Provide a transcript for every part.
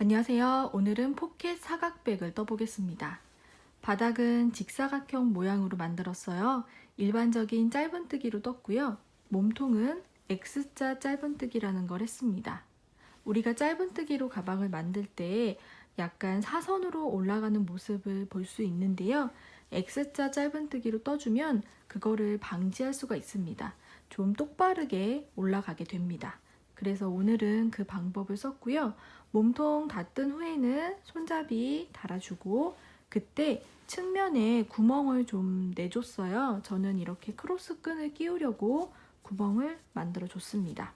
안녕하세요. 오늘은 포켓 사각백을 떠보겠습니다. 바닥은 직사각형 모양으로 만들었어요. 일반적인 짧은뜨기로 떴고요. 몸통은 X자 짧은뜨기라는 걸 했습니다. 우리가 짧은뜨기로 가방을 만들 때 약간 사선으로 올라가는 모습을 볼 수 있는데요. X자 짧은뜨기로 떠주면 그거를 방지할 수가 있습니다. 좀 똑바르게 올라가게 됩니다. 그래서 오늘은 그 방법을 썼고요. 몸통 다 뜬 후에는 손잡이 달아주고 그때 측면에 구멍을 좀 내줬어요. 저는 이렇게 크로스 끈을 끼우려고 구멍을 만들어 줬습니다.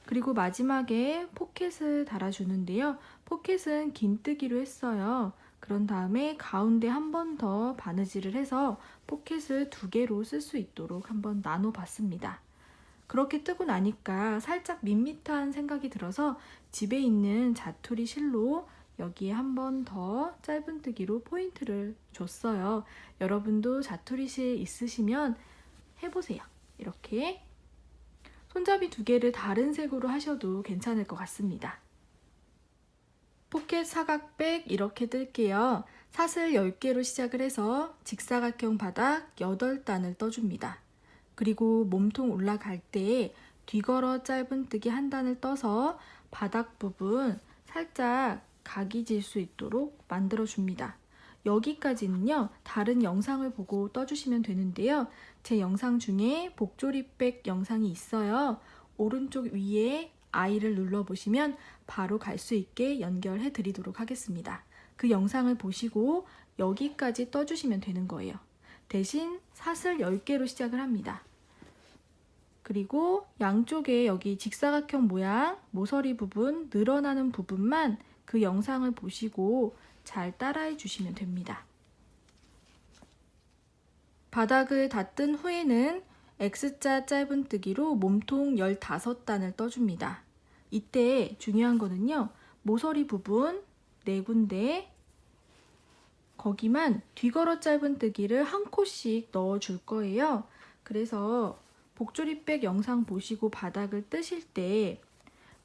그리고 마지막에 포켓을 달아주는데요. 포켓은 긴뜨기로 했어요. 그런 다음에 가운데 한 번 더 바느질을 해서 포켓을 2개로 쓸 수 있도록 한번 나눠 봤습니다. 그렇게 뜨고 나니까 살짝 밋밋한 생각이 들어서 집에 있는 자투리 실로 여기에 한 번 더 짧은뜨기로 포인트를 줬어요. 여러분도 자투리 실 있으시면 해보세요. 이렇게 손잡이 2개를 다른 색으로 하셔도 괜찮을 것 같습니다. 포켓 사각백 이렇게 뜰게요. 사슬 10개로 시작을 해서 직사각형 바닥 8단을 떠줍니다. 그리고 몸통 올라갈 때 뒤걸어 짧은뜨기 한 단을 떠서 바닥 부분 살짝 각이 질 수 있도록 만들어 줍니다. 여기까지는요, 다른 영상을 보고 떠주시면 되는데요. 제 영상 중에 복조리백 영상이 있어요. 오른쪽 위에 I를 눌러보시면 바로 갈 수 있게 연결해 드리도록 하겠습니다. 그 영상을 보시고 여기까지 떠주시면 되는 거예요. 대신 사슬 10개로 시작을 합니다. 그리고 양쪽에 여기 직사각형 모양 모서리 부분 늘어나는 부분만 그 영상을 보시고 잘 따라해 주시면 됩니다. 바닥을 다 뜬 후에는 X자 짧은뜨기로 몸통 15단을 떠줍니다. 이때 중요한 거는요, 모서리 부분 4군데 거기만 뒤걸어 짧은뜨기를 한 코씩 넣어 줄 거예요. 그래서 복조리백 영상 보시고 바닥을 뜨실 때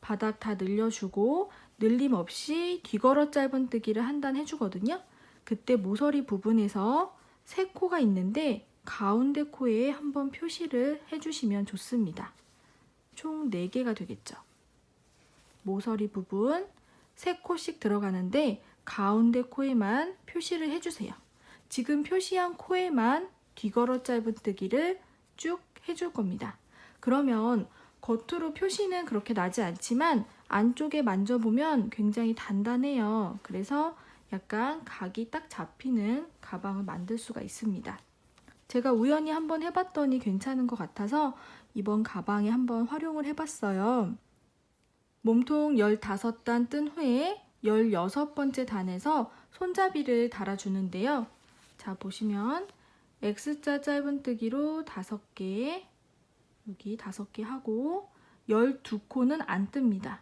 바닥 다 늘려주고 늘림 없이 뒤걸어 짧은뜨기를 한 단 해주거든요. 그때 모서리 부분에서 3코가 있는데 가운데 코에 한번 표시를 해주시면 좋습니다. 총 4개가 되겠죠. 모서리 부분 3코씩 들어가는데 가운데 코에만 표시를 해주세요. 지금 표시한 코에만 뒤걸어 짧은뜨기를 쭉 해줄 겁니다. 그러면 겉으로 표시는 그렇게 나지 않지만 안쪽에 만져보면 굉장히 단단해요. 그래서 약간 각이 딱 잡히는 가방을 만들 수가 있습니다. 제가 우연히 한번 해봤더니 괜찮은 것 같아서 이번 가방에 한번 활용을 해봤어요. 몸통 15단 뜬 후에 16번째 단에서 손잡이를 달아주는데요. 자, 보시면 X자 짧은뜨기로 5개, 여기 5개 하고 12코는 안 뜹니다.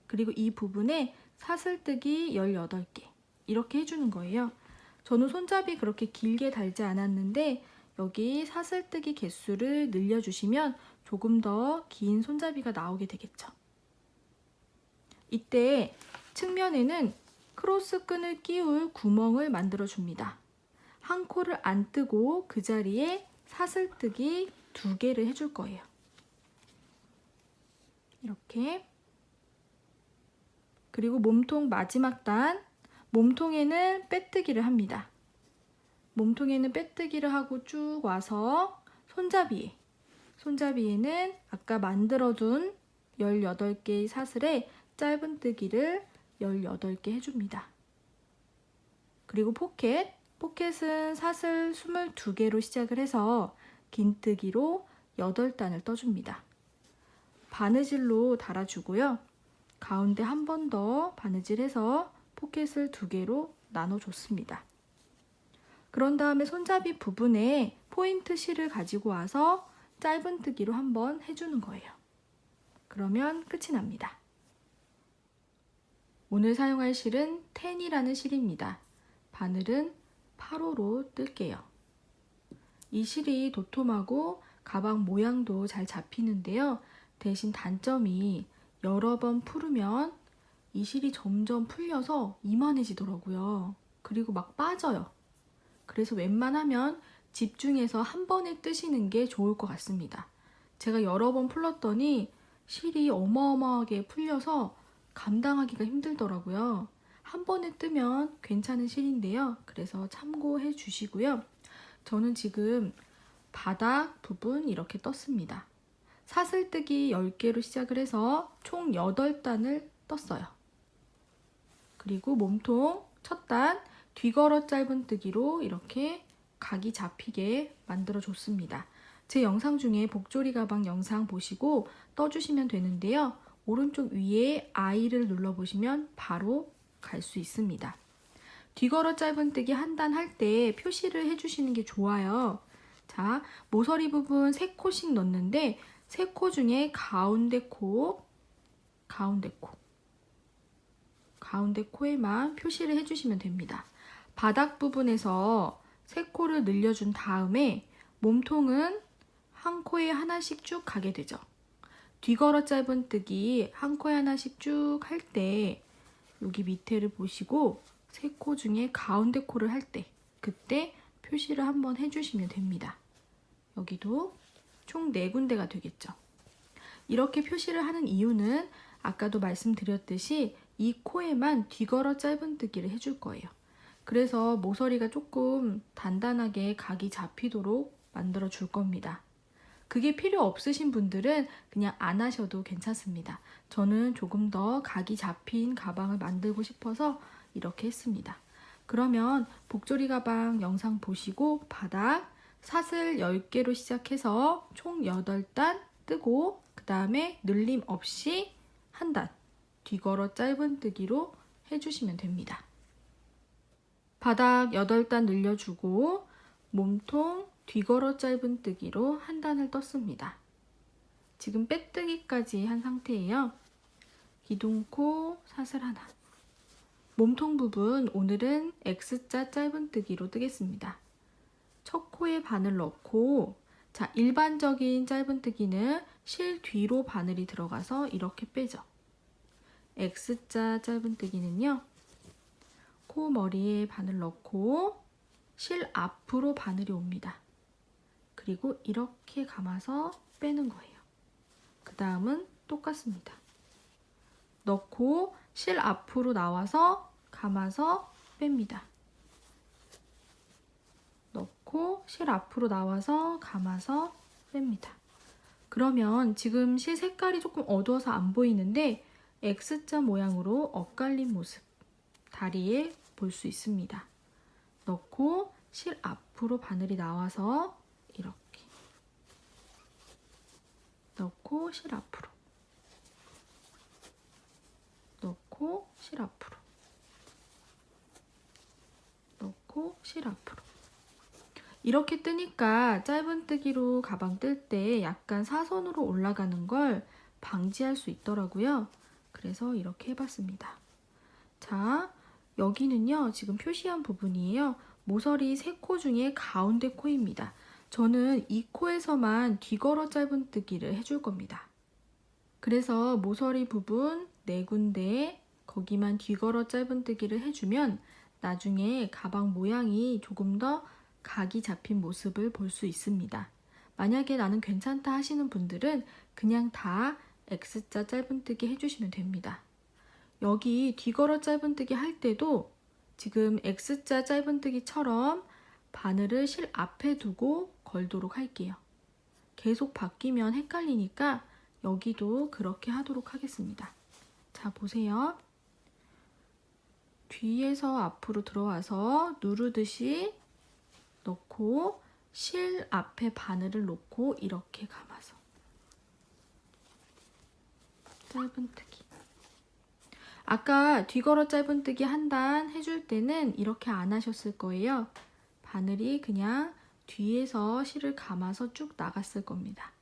그리고 이 부분에 사슬뜨기 18개 이렇게 해주는 거예요. 저는 손잡이 그렇게 길게 달지 않았는데 여기 사슬뜨기 개수를 늘려주시면 조금 더 긴 손잡이가 나오게 되겠죠. 이때 측면에는 크로스 끈을 끼울 구멍을 만들어 줍니다. 한 코를 안 뜨고 그 자리에 사슬뜨기 2개를 해줄 거예요. 이렇게. 그리고 몸통 마지막 단, 몸통에는 빼뜨기를 합니다. 몸통에는 빼뜨기를 하고 쭉 와서 손잡이에는 아까 만들어둔 18개의 사슬에 짧은뜨기를 18개 해줍니다. 그리고 포켓은 사슬 22개로 시작을 해서 긴뜨기로 8단을 떠줍니다. 바느질로 달아주고요. 가운데 한 번 더 바느질해서 포켓을 2개로 나눠줬습니다. 그런 다음에 손잡이 부분에 포인트 실을 가지고 와서 짧은뜨기로 한번 해주는 거예요. 그러면 끝이 납니다. 오늘 사용할 실은 10이라는 실입니다. 바늘은 8호로 뜰게요. 이 실이 도톰하고 가방 모양도 잘 잡히는데요. 대신 단점이 여러 번 풀으면 이 실이 점점 풀려서 이만해지더라고요. 그리고 막 빠져요. 그래서 웬만하면 집중해서 한 번에 뜨시는 게 좋을 것 같습니다. 제가 여러 번 풀었더니 실이 어마어마하게 풀려서 감당하기가 힘들더라고요. 한 번에 뜨면 괜찮은 실인데요. 그래서 참고해 주시고요. 저는 지금 바닥 부분 이렇게 떴습니다. 사슬뜨기 10개로 시작을 해서 총 8단을 떴어요. 그리고 몸통 첫 단 뒤걸어 짧은뜨기로 이렇게 각이 잡히게 만들어 줬습니다. 제 영상 중에 복조리 가방 영상 보시고 떠주시면 되는데요. 오른쪽 위에 I를 눌러보시면 바로 갈 수 있습니다. 뒤걸어 짧은뜨기 한 단 할 때 표시를 해주시는 게 좋아요. 자, 모서리 부분 3코씩 넣는데 3코 중에 가운데 코에만 표시를 해주시면 됩니다. 바닥 부분에서 3코를 늘려준 다음에 몸통은 한 코에 하나씩 쭉 가게 되죠. 뒤걸어 짧은뜨기 한 코에 하나씩 쭉 할 때 여기 밑에를 보시고 3코 중에 가운데 코를 할 때 그때 표시를 한번 해주시면 됩니다. 여기도 총 4군데가 되겠죠. 이렇게 표시를 하는 이유는 아까도 말씀드렸듯이 이 코에만 뒤걸어 짧은뜨기를 해줄 거예요. 그래서 모서리가 조금 단단하게 각이 잡히도록 만들어 줄 겁니다. 그게 필요 없으신 분들은 그냥 안 하셔도 괜찮습니다. 저는 조금 더 각이 잡힌 가방을 만들고 싶어서 이렇게 했습니다. 그러면 복조리 가방 영상 보시고 바닥 사슬 10개로 시작해서 총 8단 뜨고 그 다음에 늘림 없이 한 단 뒤걸어 짧은뜨기로 해주시면 됩니다. 바닥 8단 늘려주고 몸통 뒤걸어 짧은뜨기로 한 단을 떴습니다. 지금 빼뜨기까지 한 상태예요. 기둥코 사슬 하나. 몸통 부분 오늘은 X자 짧은뜨기로 뜨겠습니다. 첫 코에 바늘 넣고 자, 일반적인 짧은뜨기는 실 뒤로 바늘이 들어가서 이렇게 빼죠. X자 짧은뜨기는요. 코 머리에 바늘 넣고 실 앞으로 바늘이 옵니다. 그리고 이렇게 감아서 빼는 거예요. 그 다음은 똑같습니다. 넣고 실 앞으로 나와서 감아서 뺍니다. 넣고 실 앞으로 나와서 감아서 뺍니다. 그러면 지금 실 색깔이 조금 어두워서 안 보이는데 X자 모양으로 엇갈린 모습 다리에 볼 수 있습니다. 넣고 실 앞으로 바늘이 나와서 이렇게 넣고 실 앞으로 넣고 실 앞으로 넣고 실 앞으로 이렇게 뜨니까 짧은뜨기로 가방 뜰 때 약간 사선으로 올라가는 걸 방지할 수 있더라고요. 그래서 이렇게 해봤습니다. 자, 여기는요 지금 표시한 부분이에요. 모서리 3코 중에 가운데 코입니다. 저는 이 코에서만 뒤걸어 짧은뜨기를 해줄 겁니다. 그래서 모서리 부분 4군데 거기만 뒤걸어 짧은뜨기를 해주면 나중에 가방 모양이 조금 더 각이 잡힌 모습을 볼 수 있습니다. 만약에 나는 괜찮다 하시는 분들은 그냥 다 X자 짧은뜨기 해주시면 됩니다. 여기 뒤걸어 짧은뜨기 할 때도 지금 X자 짧은뜨기처럼 바늘을 실 앞에 두고 걸도록 할게요. 계속 바뀌면 헷갈리니까 여기도 그렇게 하도록 하겠습니다. 자, 보세요. 뒤에서 앞으로 들어와서 누르듯이 넣고 실 앞에 바늘을 놓고 이렇게 감아서 짧은뜨기. 아까 뒤걸어 짧은뜨기 한 단 해줄 때는 이렇게 안 하셨을 거예요. 바늘이 그냥 뒤에서 실을 감아서 쭉 나갔을 겁니다.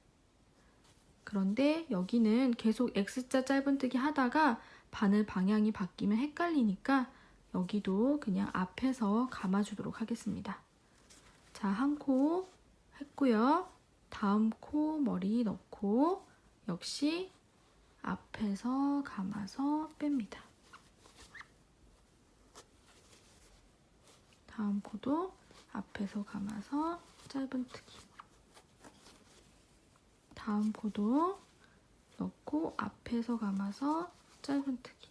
그런데 여기는 계속 X자 짧은뜨기 하다가 바늘 방향이 바뀌면 헷갈리니까 여기도 그냥 앞에서 감아주도록 하겠습니다. 자, 한 코 했고요. 다음 코 머리 넣고 역시 앞에서 감아서 뺍니다. 다음 코도 앞에서 감아서 짧은뜨기. 다음 코도 넣고 앞에서 감아서 짧은뜨기.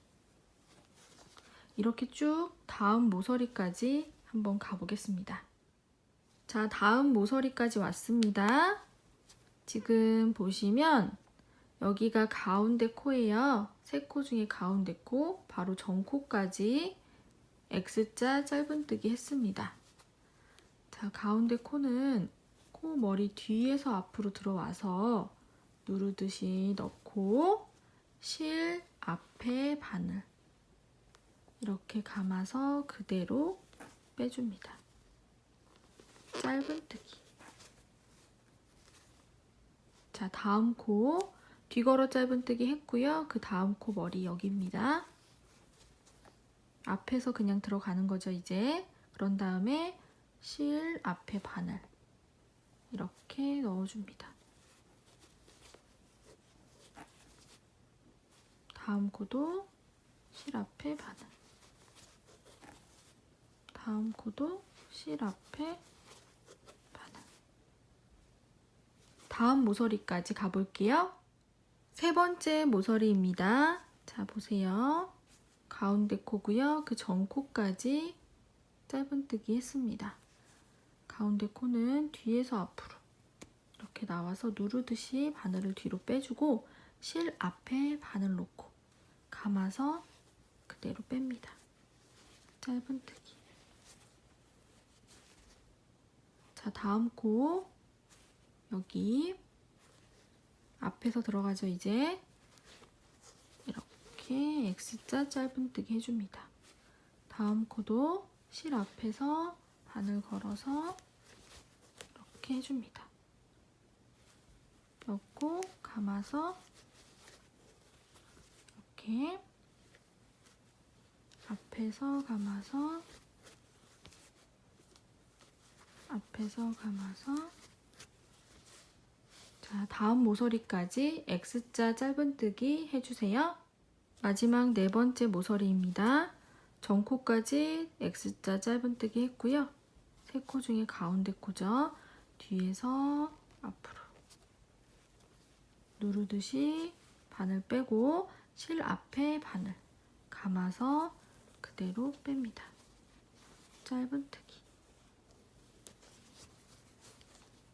이렇게 쭉 다음 모서리까지 한번 가보겠습니다. 자, 다음 모서리까지 왔습니다. 지금 보시면 여기가 가운데 코예요. 세 코 중에 가운데 코, 바로 전코까지 X자 짧은뜨기 했습니다. 자, 가운데 코는 코 머리 뒤에서 앞으로 들어와서 누르듯이 넣고 실 앞에 바늘 이렇게 감아서 그대로 빼줍니다. 짧은뜨기. 자, 다음 코 뒤걸어 짧은뜨기 했고요. 그 다음 코 머리 여기입니다. 앞에서 그냥 들어가는 거죠, 이제. 그런 다음에 실 앞에 바늘 이렇게 넣어줍니다. 다음 코도 실 앞에 바늘. 다음 코도 실 앞에 바늘. 다음 모서리까지 가볼게요. 세 번째 모서리입니다. 자, 보세요. 가운데 코고요. 그 전 코까지 짧은뜨기 했습니다. 가운데 코는 뒤에서 앞으로 이렇게 나와서 누르듯이 바늘을 뒤로 빼주고 실 앞에 바늘 놓고 감아서 그대로 뺍니다. 짧은뜨기. 자, 다음 코 여기 앞에서 들어가죠. 이제 이렇게 X자 짧은뜨기 해줍니다. 다음 코도 실 앞에서 바늘 걸어서 이렇게 해줍니다. 넣고 감아서 이렇게 앞에서 감아서 자, 다음 모서리까지 X자 짧은뜨기 해주세요. 마지막 네 번째 모서리입니다. 전코까지 X자 짧은뜨기 했고요. 세 코 중에 가운데 코죠. 뒤에서 앞으로 누르듯이 바늘 빼고 실 앞에 바늘 감아서 그대로 뺍니다. 짧은뜨기.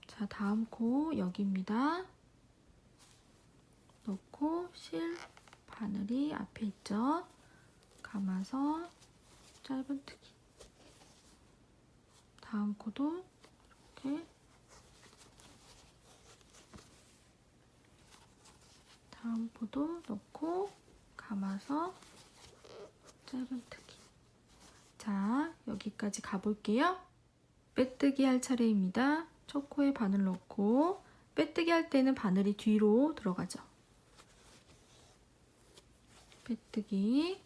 자, 다음 코 여기입니다. 넣고 실 바늘이 앞에 있죠. 감아서 짧은뜨기. 다음 코도 이렇게 다음 코도 넣고 감아서 짧은뜨기. 자, 여기까지 가볼게요. 빼뜨기 할 차례입니다. 첫 코에 바늘 넣고 빼뜨기 할 때는 바늘이 뒤로 들어가죠. 빼뜨기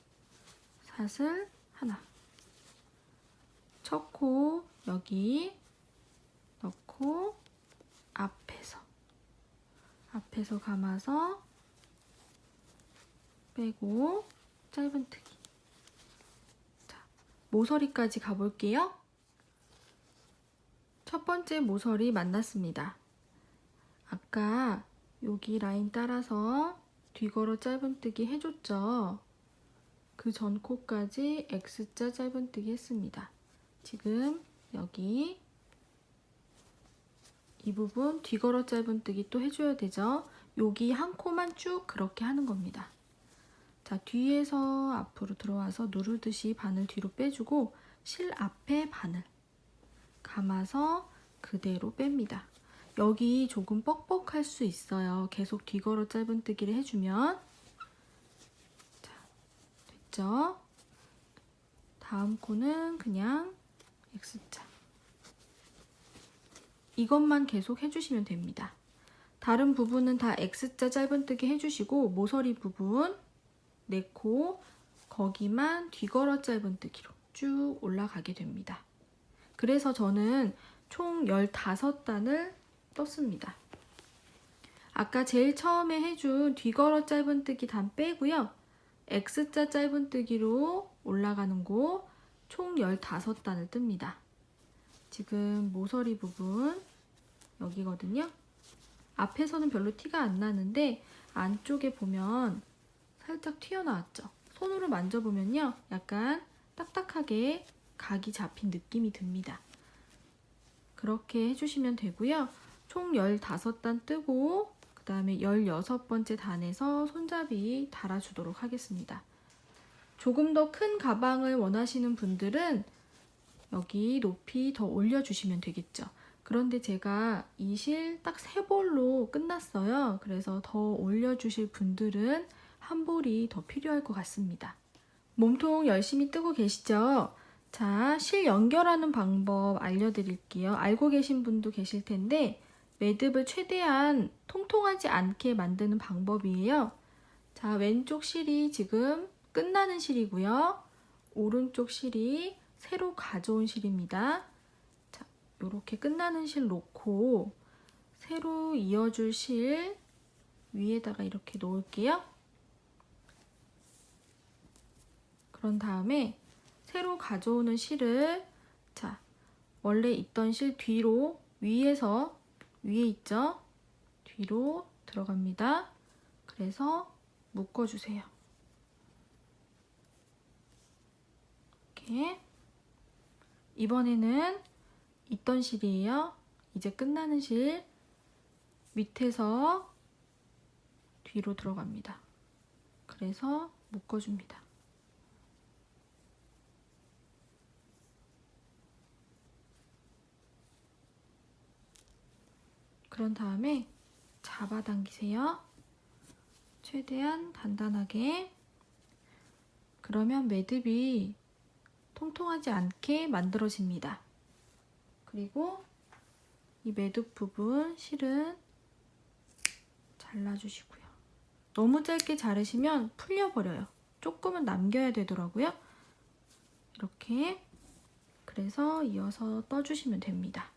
사슬 하나. 첫 코 여기 넣고 앞에서 감아서 빼고 짧은뜨기. 자, 모서리까지 가볼게요. 첫 번째 모서리 만났습니다. 아까 여기 라인 따라서 뒤걸어 짧은뜨기 해줬죠. 그 전 코까지 X자 짧은뜨기 했습니다. 지금 여기 이 부분 뒤걸어 짧은뜨기 또 해줘야 되죠. 여기 한 코만 쭉 그렇게 하는 겁니다. 자, 뒤에서 앞으로 들어와서 누르듯이 바늘 뒤로 빼주고 실 앞에 바늘 감아서 그대로 뺍니다. 여기 조금 뻑뻑할 수 있어요. 계속 뒤걸어 짧은뜨기를 해주면. 자, 됐죠? 다음 코는 그냥 X자. 이것만 계속 해주시면 됩니다. 다른 부분은 다 X자 짧은뜨기 해주시고 모서리 부분 4코 거기만 뒤걸어 짧은뜨기로 쭉 올라가게 됩니다. 그래서 저는 총 15단을 떴습니다. 아까 제일 처음에 해준 뒤걸어 짧은뜨기 단 빼고요. X자 짧은뜨기로 올라가는 거 총 15단을 뜹니다. 지금 모서리 부분 여기거든요. 앞에서는 별로 티가 안 나는데 안쪽에 보면 살짝 튀어나왔죠. 손으로 만져보면요, 약간 딱딱하게 각이 잡힌 느낌이 듭니다. 그렇게 해주시면 되고요. 총 15단 뜨고 그 다음에 16번째 단에서 손잡이 달아주도록 하겠습니다. 조금 더 큰 가방을 원하시는 분들은 여기 높이 더 올려주시면 되겠죠. 그런데 제가 이 실 딱 3볼로 끝났어요. 그래서 더 올려주실 분들은 한 볼이 더 필요할 것 같습니다. 몸통 열심히 뜨고 계시죠? 자, 실 연결하는 방법 알려드릴게요. 알고 계신 분도 계실 텐데 매듭을 최대한 통통하지 않게 만드는 방법이에요. 자, 왼쪽 실이 지금 끝나는 실이고요. 오른쪽 실이 새로 가져온 실입니다. 자, 이렇게 끝나는 실 놓고 새로 이어줄 실 위에다가 이렇게 놓을게요. 그런 다음에 새로 가져오는 실을 자, 원래 있던 실 뒤로 위에서 위에 있죠? 뒤로 들어갑니다. 그래서 묶어주세요. 이렇게 이번에는 있던 실이에요. 이제 끝나는 실 밑에서 뒤로 들어갑니다. 그래서 묶어줍니다. 그런 다음에 잡아당기세요. 최대한 단단하게. 그러면 매듭이 통통하지 않게 만들어집니다. 그리고 이 매듭 부분 실은 잘라주시고요. 너무 짧게 자르시면 풀려버려요. 조금은 남겨야 되더라고요. 이렇게. 그래서 이어서 떠주시면 됩니다.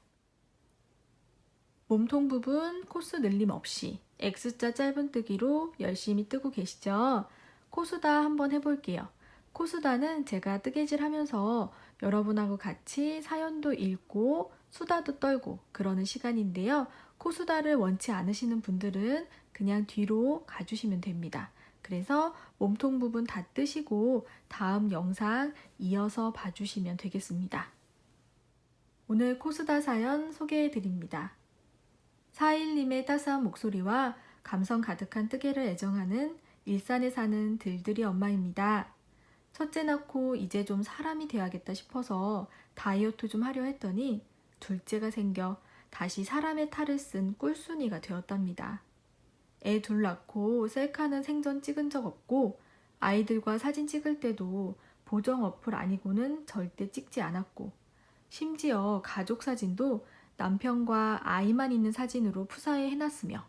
몸통 부분 코스 늘림 없이 X자 짧은뜨기로 열심히 뜨고 계시죠? 코수다 한번 해볼게요. 코수다는 제가 뜨개질 하면서 여러분하고 같이 사연도 읽고 수다도 떨고 그러는 시간인데요. 코수다를 원치 않으시는 분들은 그냥 뒤로 가주시면 됩니다. 그래서 몸통 부분 다 뜨시고 다음 영상 이어서 봐주시면 되겠습니다. 오늘 코수다 사연 소개해 드립니다. 4일님의 따스한 목소리와 감성 가득한 뜨개를 애정하는 일산에 사는 들들이 엄마입니다. 첫째 낳고 이제 좀 사람이 돼야겠다 싶어서 다이어트 좀 하려 했더니 둘째가 생겨 다시 사람의 탈을 쓴 꿀순이가 되었답니다. 애 둘 낳고 셀카는 생전 찍은 적 없고 아이들과 사진 찍을 때도 보정 어플 아니고는 절대 찍지 않았고 심지어 가족 사진도 남편과 아이만 있는 사진으로 푸사에 해놨으며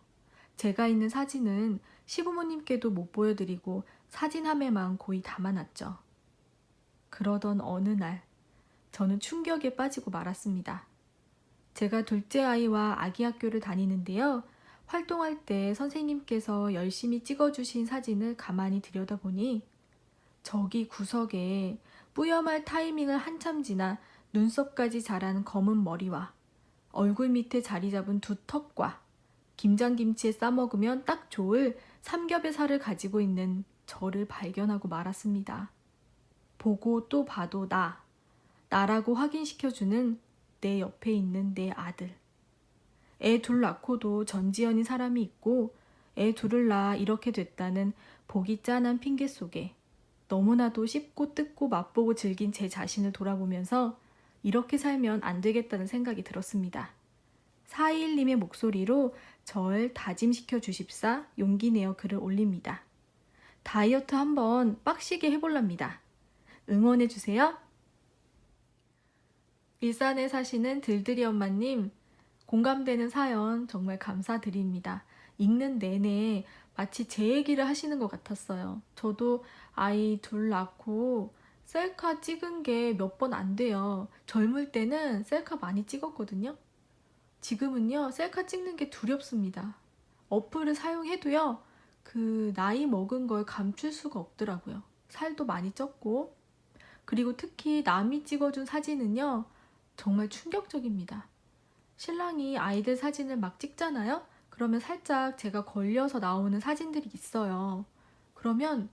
제가 있는 사진은 시부모님께도 못 보여드리고 사진함에만 고이 담아놨죠. 그러던 어느 날 저는 충격에 빠지고 말았습니다. 제가 둘째 아이와 아기 학교를 다니는데요. 활동할 때 선생님께서 열심히 찍어주신 사진을 가만히 들여다보니 저기 구석에 뿌염할 타이밍을 한참 지나 눈썹까지 자란 검은 머리와 얼굴 밑에 자리 잡은 두 턱과 김장김치에 싸먹으면 딱 좋을 삼겹의 살을 가지고 있는 저를 발견하고 말았습니다. 보고 또 봐도 나라고 확인시켜주는 내 옆에 있는 내 아들. 애 둘 낳고도 전지현인 사람이 있고 애 둘을 낳아 이렇게 됐다는 보기 짠한 핑계 속에 너무나도 씹고 뜯고 맛보고 즐긴 제 자신을 돌아보면서 이렇게 살면 안 되겠다는 생각이 들었습니다. 421님의 목소리로 절 다짐시켜 주십사 용기 내어 글을 올립니다. 다이어트 한번 빡시게 해볼랍니다. 응원해 주세요. 일산에 사시는 들들이 엄마님, 공감되는 사연 정말 감사드립니다. 읽는 내내 마치 제 얘기를 하시는 것 같았어요. 저도 아이 둘 낳고 셀카 찍은 게 몇 번 안 돼요. 젊을 때는 셀카 많이 찍었거든요. 지금은요, 셀카 찍는 게 두렵습니다. 어플을 사용해도요, 그 나이 먹은 걸 감출 수가 없더라고요. 살도 많이 쪘고. 그리고 특히 남이 찍어준 사진은요, 정말 충격적입니다. 신랑이 아이들 사진을 막 찍잖아요? 그러면 살짝 제가 걸려서 나오는 사진들이 있어요. 그러면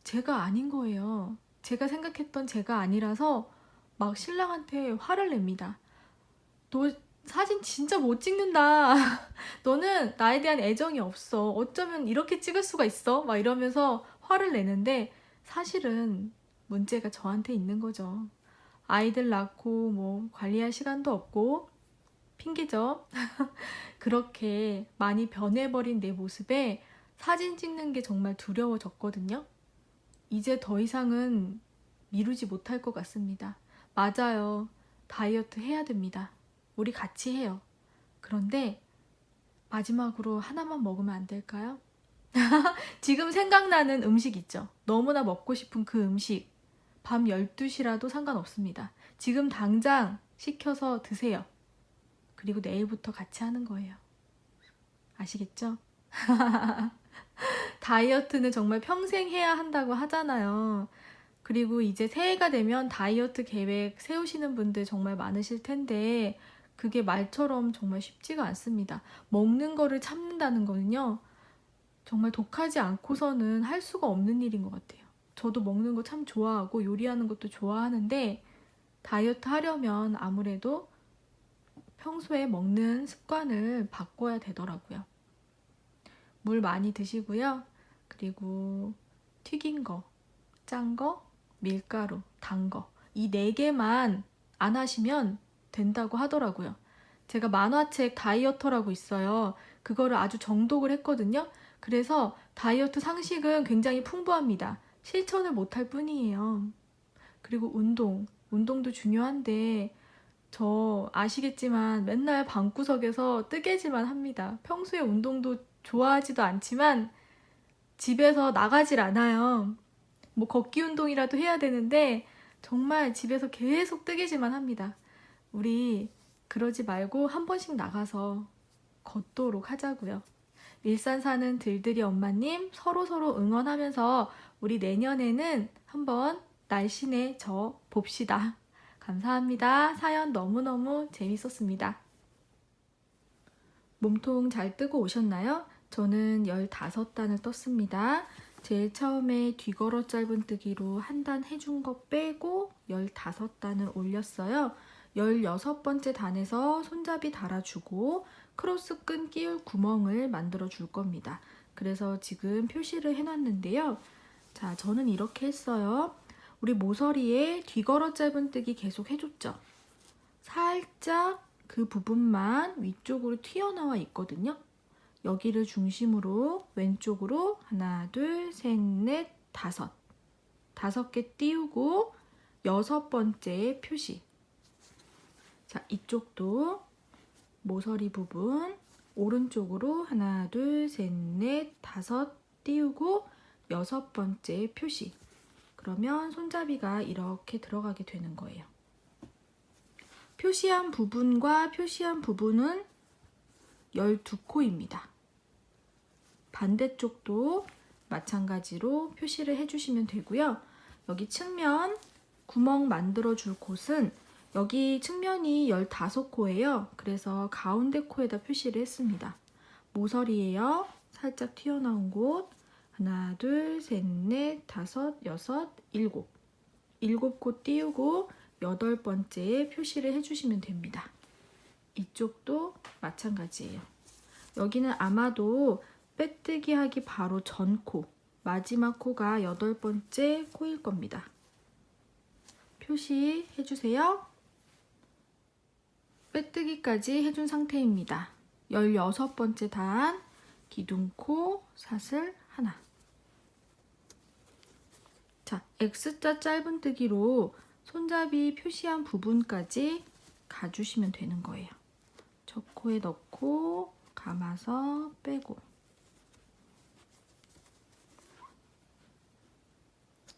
제가 아닌 거예요. 제가 생각했던 제가 아니라서 막 신랑한테 화를 냅니다. 너 사진 진짜 못 찍는다. 너는 나에 대한 애정이 없어. 어쩌면 이렇게 찍을 수가 있어? 막 이러면서 화를 내는데 사실은 문제가 저한테 있는 거죠. 아이들 낳고 뭐 관리할 시간도 없고 핑계죠. 그렇게 많이 변해버린 내 모습에 사진 찍는 게 정말 두려워졌거든요. 이제 더 이상은 미루지 못할 것 같습니다. 맞아요. 다이어트 해야 됩니다. 우리 같이 해요. 그런데 마지막으로 하나만 먹으면 안 될까요? 지금 생각나는 음식 있죠? 너무나 먹고 싶은 그 음식. 밤 12시라도 상관없습니다. 지금 당장 시켜서 드세요. 그리고 내일부터 같이 하는 거예요. 아시겠죠? 다이어트는 정말 평생 해야 한다고 하잖아요. 그리고 이제 새해가 되면 다이어트 계획 세우시는 분들 정말 많으실 텐데 그게 말처럼 정말 쉽지가 않습니다. 먹는 거를 참는다는 거는요. 정말 독하지 않고서는 할 수가 없는 일인 것 같아요. 저도 먹는 거 참 좋아하고 요리하는 것도 좋아하는데 다이어트 하려면 아무래도 평소에 먹는 습관을 바꿔야 되더라고요. 물 많이 드시고요. 그리고 튀긴 거, 짠 거, 밀가루, 단 거. 이 4개만 안 하시면 된다고 하더라고요. 제가 만화책 다이어터라고 있어요. 그거를 아주 정독을 했거든요. 그래서 다이어트 상식은 굉장히 풍부합니다. 실천을 못할 뿐이에요. 그리고 운동도 중요한데 저 아시겠지만 맨날 방구석에서 뜨개질만 합니다. 평소에 운동도 좋아하지도 않지만 집에서 나가질 않아요. 뭐 걷기 운동이라도 해야 되는데 정말 집에서 계속 뜨개질만 합니다. 우리 그러지 말고 한 번씩 나가서 걷도록 하자고요. 일산 사는 들들이 엄마님 서로 응원하면서 우리 내년에는 한번 날씬해 져 봅시다. 감사합니다. 사연 너무너무 재밌었습니다. 몸통 잘 뜨고 오셨나요? 저는 15단을 떴습니다. 제일 처음에 뒤걸어 짧은뜨기로 한 단 해준 거 빼고 15단을 올렸어요. 16번째 단에서 손잡이 달아주고 크로스끈 끼울 구멍을 만들어 줄 겁니다. 그래서 지금 표시를 해놨는데요. 자, 저는 이렇게 했어요. 우리 모서리에 뒤걸어 짧은뜨기 계속 해줬죠. 살짝 그 부분만 위쪽으로 튀어나와 있거든요. 여기를 중심으로 왼쪽으로 하나, 둘, 셋, 넷, 5. 5개 띄우고 6번째 표시. 자, 이쪽도 모서리 부분 오른쪽으로 하나, 둘, 셋, 넷, 5 띄우고 6번째 표시. 그러면 손잡이가 이렇게 들어가게 되는 거예요. 표시한 부분과 표시한 부분은 12코입니다. 반대쪽도 마찬가지로 표시를 해주시면 되고요. 여기 측면 구멍 만들어 줄 곳은 여기 측면이 15코예요. 그래서 가운데 코에다 표시를 했습니다. 모서리에요. 살짝 튀어나온 곳 하나, 둘, 셋, 넷, 5, 6, 7. 7코 띄우고 8번째에 표시를 해주시면 됩니다. 이쪽도 마찬가지예요. 여기는 아마도 빼뜨기 하기 바로 전 코, 마지막 코가 8번째 코일 겁니다. 표시해주세요. 빼뜨기까지 해준 상태입니다. 16번째 단, 기둥코, 사슬 하나. 자, X자 짧은뜨기로 손잡이 표시한 부분까지 가주시면 되는 거예요. 첫 코에 넣고 감아서 빼고.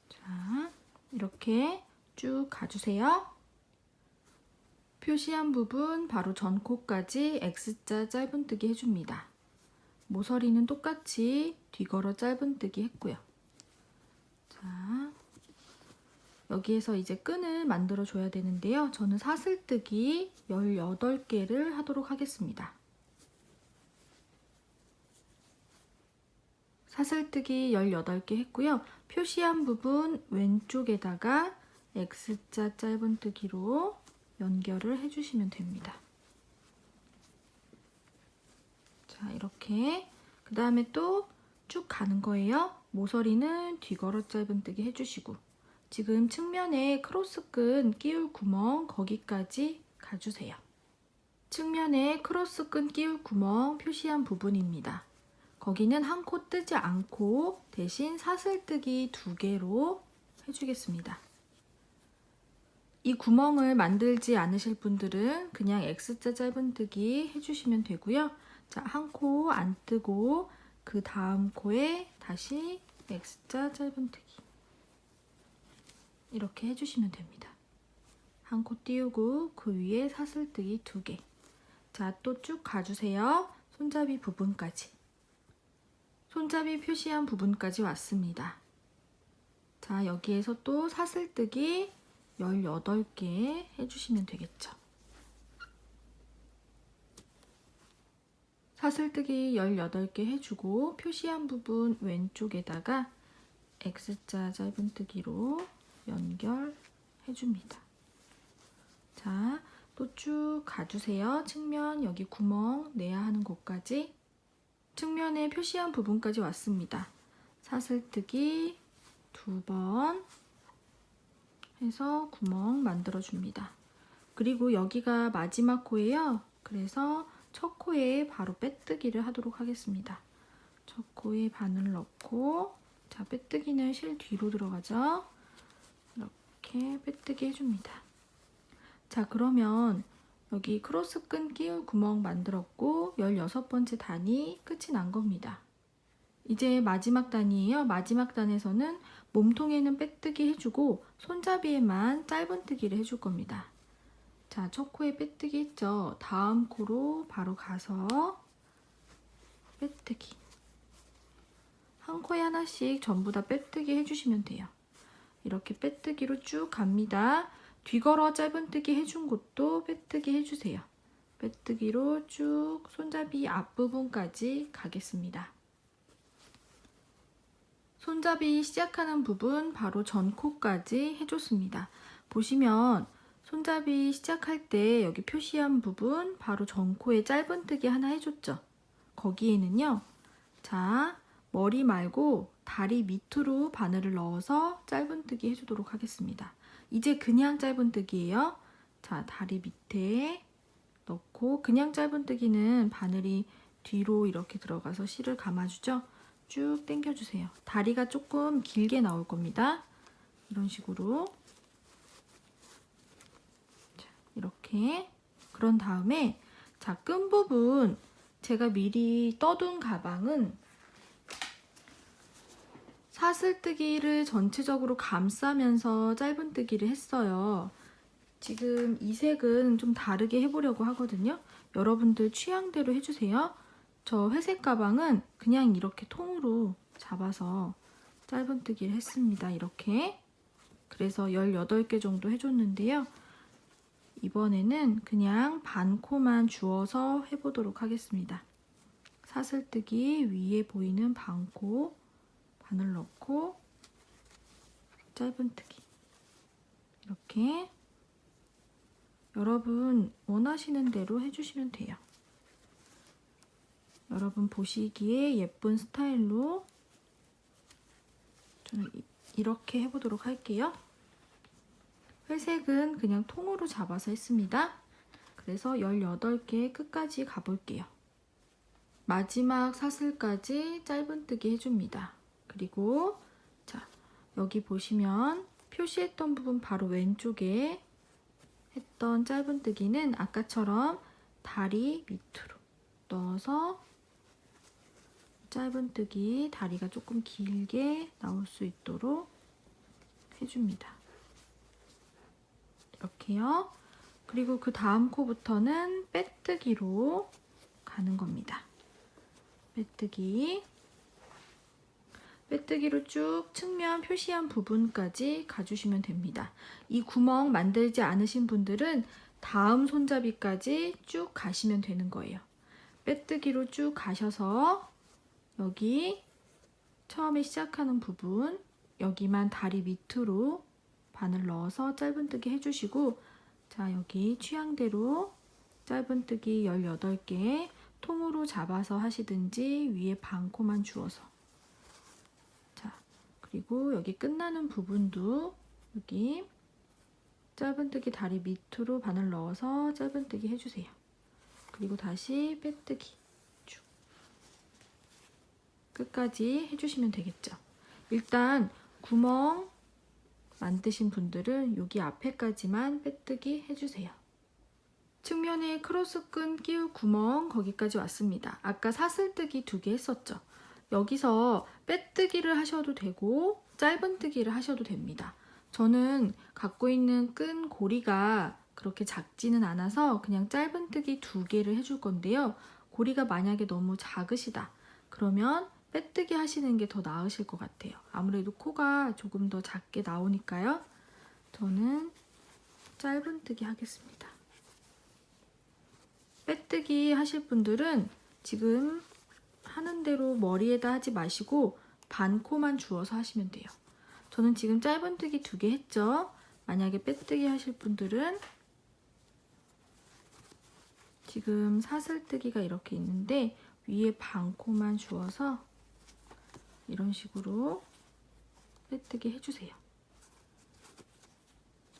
자, 이렇게 쭉 가주세요. 표시한 부분 바로 전 코까지 X자 짧은뜨기 해줍니다. 모서리는 똑같이 뒤걸어 짧은뜨기 했고요. 자, 여기에서 이제 끈을 만들어 줘야 되는데요. 저는 사슬뜨기 18개를 하도록 하겠습니다. 사슬뜨기 18개 했고요. 표시한 부분 왼쪽에다가 X자 짧은뜨기로 연결을 해주시면 됩니다. 자, 이렇게 그 다음에 또 쭉 가는 거예요. 모서리는 뒤걸어 짧은뜨기 해주시고 지금 측면에 크로스끈 끼울 구멍 거기까지 가주세요. 측면에 크로스끈 끼울 구멍 표시한 부분입니다. 거기는 한 코 뜨지 않고 대신 사슬뜨기 2개로 해주겠습니다. 이 구멍을 만들지 않으실 분들은 그냥 X자 짧은뜨기 해주시면 되고요. 자, 한 코 안 뜨고 그 다음 코에 다시 X자 짧은뜨기 이렇게 해주시면 됩니다. 한 코 띄우고 그 위에 사슬뜨기 2개. 자, 또 쭉 가주세요. 손잡이 부분까지. 손잡이 표시한 부분까지 왔습니다. 자, 여기에서 또 사슬뜨기 18개 해주시면 되겠죠. 사슬뜨기 18개 해주고 표시한 부분 왼쪽에다가 X자 짧은뜨기로 연결해줍니다. 자, 또 쭉 가주세요. 측면 여기 구멍 내야 하는 곳까지. 측면에 표시한 부분까지 왔습니다. 사슬뜨기 2번 해서 구멍 만들어줍니다. 그리고 여기가 마지막 코예요. 그래서 첫 코에 바로 빼뜨기를 하도록 하겠습니다. 첫 코에 바늘 넣고 자, 빼뜨기는 실 뒤로 들어가죠. 이렇게 빼뜨기 해줍니다. 자, 그러면 여기 크로스끈 끼울 구멍 만들었고 16번째 단이 끝이 난 겁니다. 이제 마지막 단이에요. 마지막 단에서는 몸통에는 빼뜨기 해주고 손잡이에만 짧은뜨기를 해줄 겁니다. 자, 첫 코에 빼뜨기 했죠. 다음 코로 바로 가서 빼뜨기. 한 코에 하나씩 전부 다 빼뜨기 해주시면 돼요. 이렇게 빼뜨기로 쭉 갑니다. 뒤걸어 짧은뜨기 해준 곳도 빼뜨기 해주세요. 빼뜨기로 쭉 손잡이 앞부분까지 가겠습니다. 손잡이 시작하는 부분 바로 전코까지 해줬습니다. 보시면 손잡이 시작할 때 여기 표시한 부분 바로 전코에 짧은뜨기 하나 해줬죠. 거기에는요. 자, 머리 말고 다리 밑으로 바늘을 넣어서 짧은뜨기 해주도록 하겠습니다. 이제 그냥 짧은뜨기예요. 자, 다리 밑에 넣고 그냥 짧은뜨기는 바늘이 뒤로 이렇게 들어가서 실을 감아주죠. 쭉 당겨주세요. 다리가 조금 길게 나올 겁니다. 이런 식으로 자, 이렇게 그런 다음에 자, 끈 부분 제가 미리 떠둔 가방은 사슬뜨기를 전체적으로 감싸면서 짧은뜨기를 했어요. 지금 이 색은 좀 다르게 해보려고 하거든요. 여러분들 취향대로 해주세요. 저 회색 가방은 그냥 이렇게 통으로 잡아서 짧은뜨기를 했습니다. 이렇게. 그래서 18개 정도 해줬는데요. 이번에는 그냥 반 코만 주어서 해보도록 하겠습니다. 사슬뜨기 위에 보이는 반 코 바늘 넣고 짧은뜨기 이렇게 여러분 원하시는 대로 해주시면 돼요. 여러분 보시기에 예쁜 스타일로 저는 이렇게 해보도록 할게요. 회색은 그냥 통으로 잡아서 했습니다. 그래서 18개 끝까지 가볼게요. 마지막 사슬까지 짧은뜨기 해줍니다. 그리고 자, 여기 보시면 표시했던 부분 바로 왼쪽에 했던 짧은뜨기는 아까처럼 다리 밑으로 넣어서 짧은뜨기 다리가 조금 길게 나올 수 있도록 해줍니다. 이렇게요. 그리고 그 다음 코부터는 빼뜨기로 가는 겁니다. 빼뜨기. 빼뜨기로 쭉 측면 표시한 부분까지 가주시면 됩니다. 이 구멍 만들지 않으신 분들은 다음 손잡이까지 쭉 가시면 되는 거예요. 빼뜨기로 쭉 가셔서 여기 처음에 시작하는 부분 여기만 다리 밑으로 바늘 넣어서 짧은뜨기 해주시고, 자 여기 취향대로 짧은뜨기 18개 통으로 잡아서 하시든지 위에 반코만 주어서, 자 그리고 여기 끝나는 부분도 여기 짧은뜨기 다리 밑으로 바늘 넣어서 짧은뜨기 해주세요. 그리고 다시 빼뜨기 쭉 끝까지 해주시면 되겠죠. 일단 구멍 만드신 분들은 여기 앞에까지만 빼뜨기 해주세요. 측면에 크로스끈 끼울 구멍 거기까지 왔습니다. 아까 사슬뜨기 2개 했었죠. 여기서 빼뜨기를 하셔도 되고 짧은뜨기를 하셔도 됩니다. 저는 갖고 있는 끈 고리가 그렇게 작지는 않아서 그냥 짧은뜨기 2개를 해줄 건데요. 고리가 만약에 너무 작으시다 그러면 빼뜨기 하시는 게 더 나으실 것 같아요. 아무래도 코가 조금 더 작게 나오니까요. 저는 짧은뜨기 하겠습니다. 빼뜨기 하실 분들은 지금 하는 대로 머리에다 하지 마시고 반코만 주어서 하시면 돼요. 저는 지금 짧은뜨기 2개 했죠. 만약에 빼뜨기 하실 분들은 지금 사슬뜨기가 이렇게 있는데 위에 반코만 주어서 이런 식으로 빼뜨기 해주세요.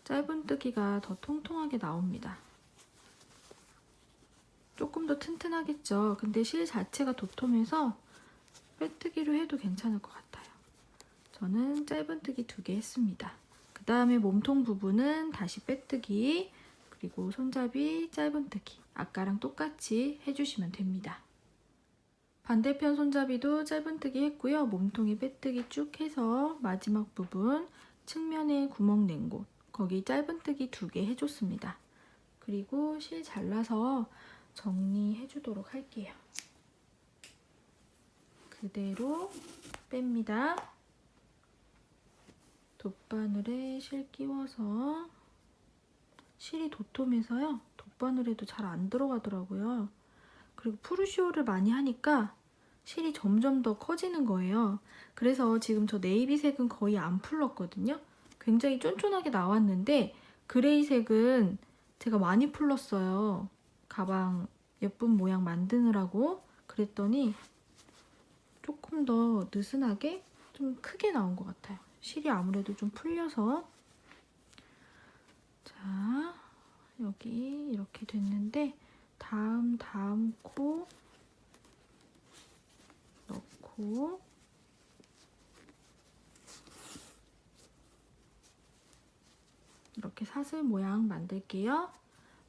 짧은뜨기가 더 통통하게 나옵니다. 조금 더 튼튼하겠죠. 근데 실 자체가 도톰해서 빼뜨기로 해도 괜찮을 것 같아요. 저는 짧은뜨기 2개 했습니다. 그 다음에 몸통 부분은 다시 빼뜨기, 그리고 손잡이 짧은뜨기 아까랑 똑같이 해주시면 됩니다. 반대편 손잡이도 짧은뜨기 했고요. 몸통에 빼뜨기 쭉 해서 마지막 부분 측면에 구멍 낸 곳 거기 짧은뜨기 2개 해줬습니다. 그리고 실 잘라서 정리해 주도록 할게요. 그대로 뺍니다. 돗바늘에 실 끼워서, 실이 도톰해서요 돗바늘에도 잘 안 들어가더라고요. 그리고 프루시오를 많이 하니까 실이 점점 더 커지는 거예요. 그래서 지금 저 네이비색은 거의 안 풀렀거든요. 굉장히 쫀쫀하게 나왔는데 그레이색은 제가 많이 풀렀어요. 가방 예쁜 모양 만드느라고. 그랬더니 조금 더 느슨하게 좀 크게 나온 것 같아요. 실이 아무래도 좀 풀려서. 자, 여기 이렇게 됐는데 다음 코 넣고 이렇게 사슬 모양 만들게요.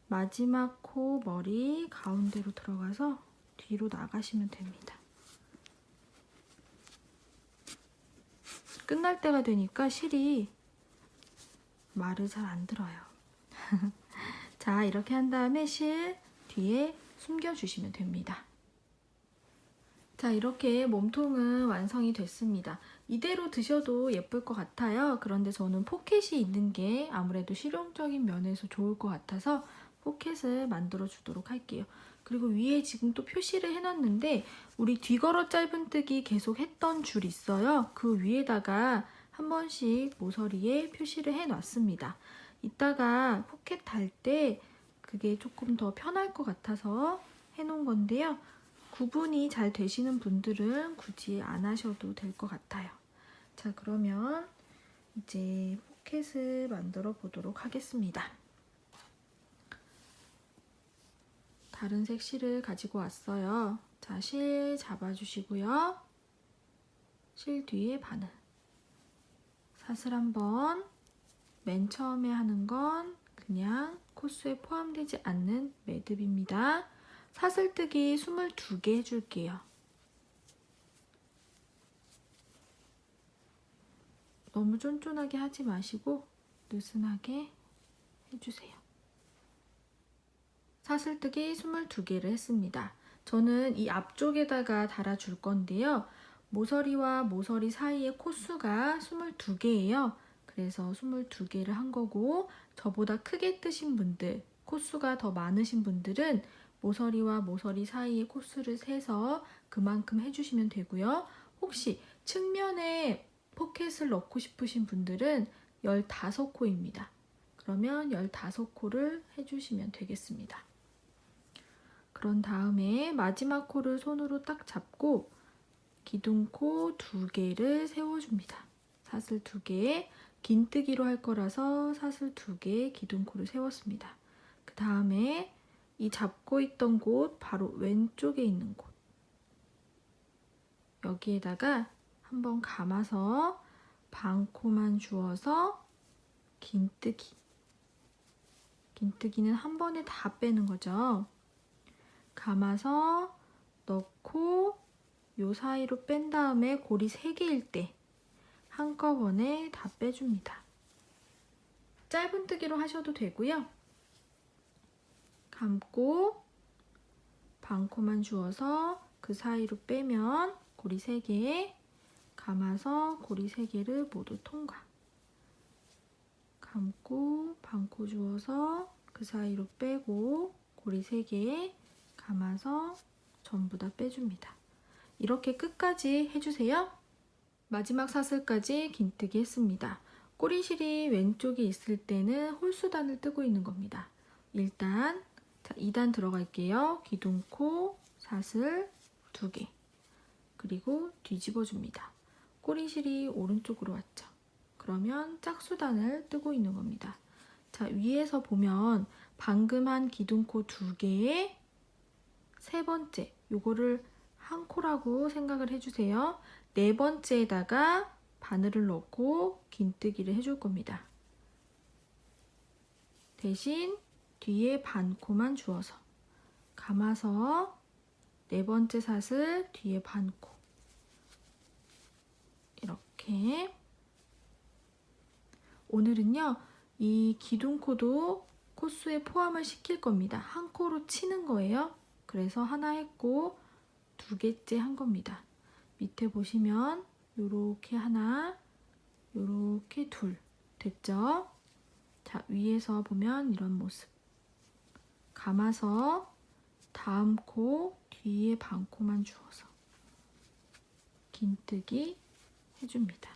마지막 코 머리 가운데로 들어가서 뒤로 나가시면 됩니다. 끝날 때가 되니까 실이 말을 잘 안 들어요. 자, 이렇게 한 다음에 실 뒤에 숨겨주시면 됩니다. 자, 이렇게 몸통은 완성이 됐습니다. 이대로 드셔도 예쁠 것 같아요. 그런데 저는 포켓이 있는 게 아무래도 실용적인 면에서 좋을 것 같아서 포켓을 만들어 주도록 할게요. 그리고 위에 지금 또 표시를 해놨는데 우리 뒤걸어 짧은뜨기 계속 했던 줄 있어요. 그 위에다가 한 번씩 모서리에 표시를 해놨습니다. 이따가 포켓 달 때 그게 조금 더 편할 것 같아서 해놓은 건데요. 구분이 잘 되시는 분들은 굳이 안 하셔도 될 것 같아요. 자, 그러면 이제 포켓을 만들어 보도록 하겠습니다. 다른 색 실을 가지고 왔어요. 자, 실 잡아주시고요. 실 뒤에 바늘. 사슬 한번. 맨 처음에 하는 건 그냥 코스에 포함되지 않는 매듭입니다. 사슬뜨기 22개 해줄게요. 너무 쫀쫀하게 하지 마시고 느슨하게 해주세요. 사슬뜨기 22개를 했습니다. 저는 이 앞쪽에다가 달아줄 건데요. 모서리와 모서리 사이의 코수가 22개예요. 그래서 22개를 한 거고, 저보다 크게 뜨신 분들, 코수가 더 많으신 분들은 모서리와 모서리 사이의 코수를 세서 그만큼 해주시면 되고요. 혹시 측면에 포켓을 넣고 싶으신 분들은 15코입니다. 그러면 15코를 해주시면 되겠습니다. 그런 다음에 마지막 코를 손으로 딱 잡고 기둥코 2개를 세워줍니다. 사슬 2개, 긴뜨기로 할 거라서 사슬 2개, 기둥코를 세웠습니다. 그 다음에 이 잡고 있던 곳, 바로 왼쪽에 있는 곳, 여기에다가 한번 감아서 반코만 주어서 긴뜨기. 긴뜨기는 한 번에 다 빼는 거죠. 감아서 넣고 요 사이로 뺀 다음에 고리 3개일 때 한꺼번에 다 빼줍니다. 짧은 뜨기로 하셔도 되고요. 감고 반코만 주어서 그 사이로 빼면 고리 3개, 감아서 고리 3개를 모두 통과. 감고 반코 주어서 그 사이로 빼고 고리 3개, 감아서 전부 다 빼줍니다. 이렇게 끝까지 해주세요. 마지막 사슬까지 긴뜨기 했습니다. 꼬리실이 왼쪽에 있을 때는 홀수단을 뜨고 있는 겁니다. 1단, 자, 2단 들어갈게요. 기둥코, 사슬 2개, 그리고 뒤집어 줍니다. 꼬리실이 오른쪽으로 왔죠. 그러면 짝수단을 뜨고 있는 겁니다. 자, 위에서 보면 방금 한 기둥코 2개에 세 번째, 요거를 한 코라고 생각을 해주세요. 네 번째에다가 바늘을 넣고 긴뜨기를 해줄 겁니다. 대신 뒤에 반코만 주어서 감아서 네 번째 사슬 뒤에 반코, 이렇게. 오늘은요, 이 기둥코도 코수에 포함을 시킬 겁니다. 한 코로 치는 거예요. 그래서 하나 했고 2개째 한 겁니다. 밑에 보시면 요렇게 하나, 요렇게 둘 됐죠? 자, 위에서 보면 이런 모습. 감아서 다음 코 뒤에 반코만 주어서 긴뜨기 해줍니다.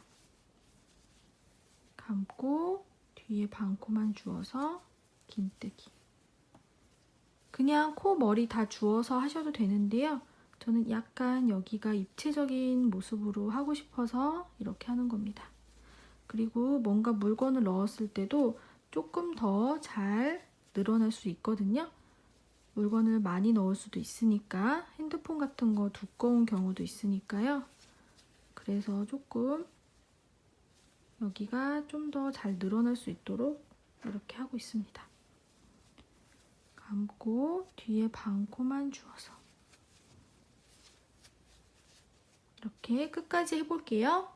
감고 뒤에 반코만 주어서 긴뜨기. 그냥 코 머리 다 주어서 하셔도 되는데요. 저는 약간 여기가 입체적인 모습으로 하고 싶어서 이렇게 하는 겁니다. 그리고 뭔가 물건을 넣었을 때도 조금 더 잘 늘어날 수 있거든요. 물건을 많이 넣을 수도 있으니까, 핸드폰 같은 거 두꺼운 경우도 있으니까요. 그래서 조금 여기가 좀 더 잘 늘어날 수 있도록 이렇게 하고 있습니다. 감고 뒤에 반코만 주어서 이렇게 끝까지 해볼게요.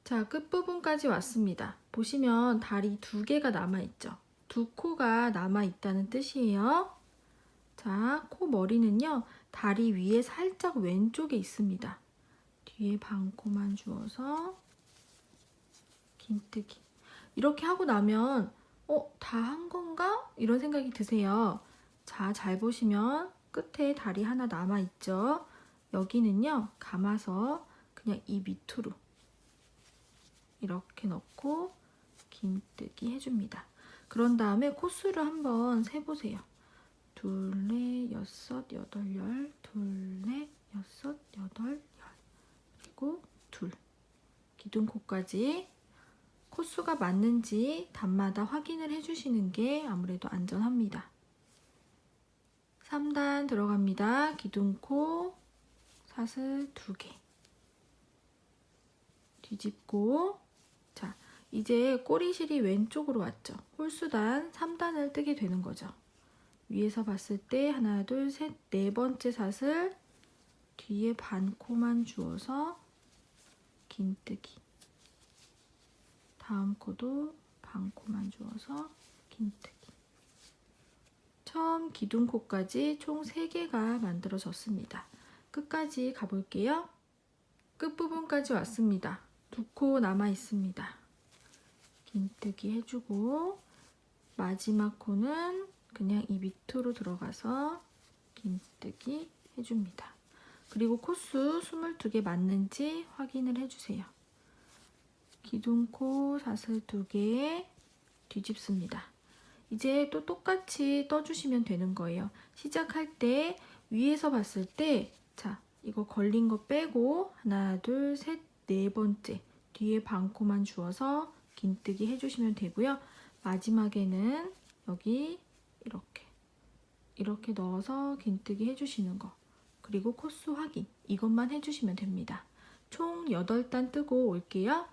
자, 끝부분까지 왔습니다. 보시면 다리 2개가 남아있죠? 2코가 남아있다는 뜻이에요. 자, 코 머리는요, 다리 위에 살짝 왼쪽에 있습니다. 뒤에 반코만 주어서 긴뜨기. 이렇게 하고 나면 다 한 건가? 이런 생각이 드세요. 자, 잘 보시면 끝에 다리 하나 남아있죠? 여기는요, 감아서 그냥 이 밑으로 이렇게 넣고 긴뜨기 해줍니다. 그런 다음에 코수를 한번 세보세요. 2, 4, 6, 8, 10, 2, 4, 6, 8, 10, 그리고 2. 기둥코까지 코수가 맞는지 단마다 확인을 해주시는 게 아무래도 안전합니다. 3단 들어갑니다. 기둥코, 사슬 2개. 뒤집고, 자, 이제 꼬리실이 왼쪽으로 왔죠. 홀수단 3단을 뜨게 되는 거죠. 위에서 봤을 때 하나, 둘, 셋, 네 번째 사슬 뒤에 반코만 주어서 긴뜨기. 다음 코도 반코만 주어서 긴뜨기. 처음 기둥코까지 총 3개가 만들어졌습니다. 끝까지 가볼게요. 끝부분까지 왔습니다. 2코 남아 있습니다. 긴뜨기 해주고 마지막 코는 그냥 이 밑으로 들어가서 긴뜨기 해줍니다. 그리고 코수 22개 맞는지 확인을 해주세요. 기둥코 사슬 2개 뒤집습니다. 이제 또 똑같이 떠주시면 되는 거예요. 시작할 때 위에서 봤을 때 자, 이거 걸린 거 빼고 하나, 둘, 셋, 네 번째 뒤에 반코만 주어서 긴뜨기 해주시면 되고요. 마지막에는 여기 이렇게 넣어서 긴뜨기 해주시는 거, 그리고 코수 확인, 이것만 해주시면 됩니다. 총 8단 뜨고 올게요.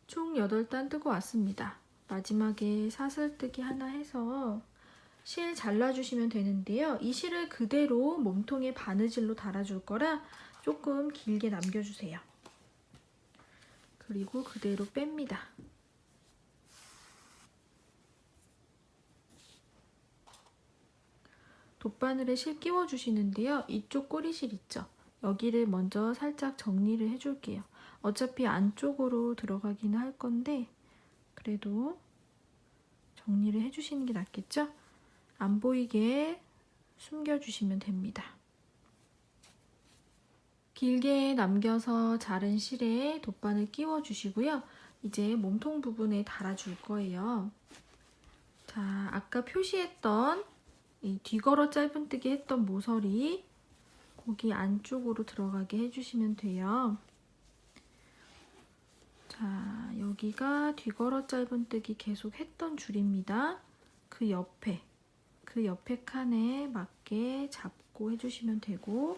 총 8단 뜨고 왔습니다. 마지막에 사슬뜨기 하나 해서 실 잘라주시면 되는데요. 이 실을 그대로 몸통에 바느질로 달아줄 거라 조금 길게 남겨주세요. 그리고 그대로 뺍니다. 돗바늘에 실 끼워주시는데요. 이쪽 꼬리실 있죠? 여기를 먼저 살짝 정리를 해줄게요. 어차피 안쪽으로 들어가기는 할 건데 그래도 정리를 해주시는 게 낫겠죠? 안 보이게 숨겨주시면 됩니다. 길게 남겨서 자른 실에 돗바늘 끼워주시고요. 이제 몸통 부분에 달아줄 거예요. 자, 아까 표시했던 이 뒤걸어 짧은뜨기 했던 모서리 거기 안쪽으로 들어가게 해주시면 돼요. 자, 여기가 뒤걸어 짧은뜨기 계속 했던 줄입니다. 그 옆에 칸에 맞게 잡고 해주시면 되고,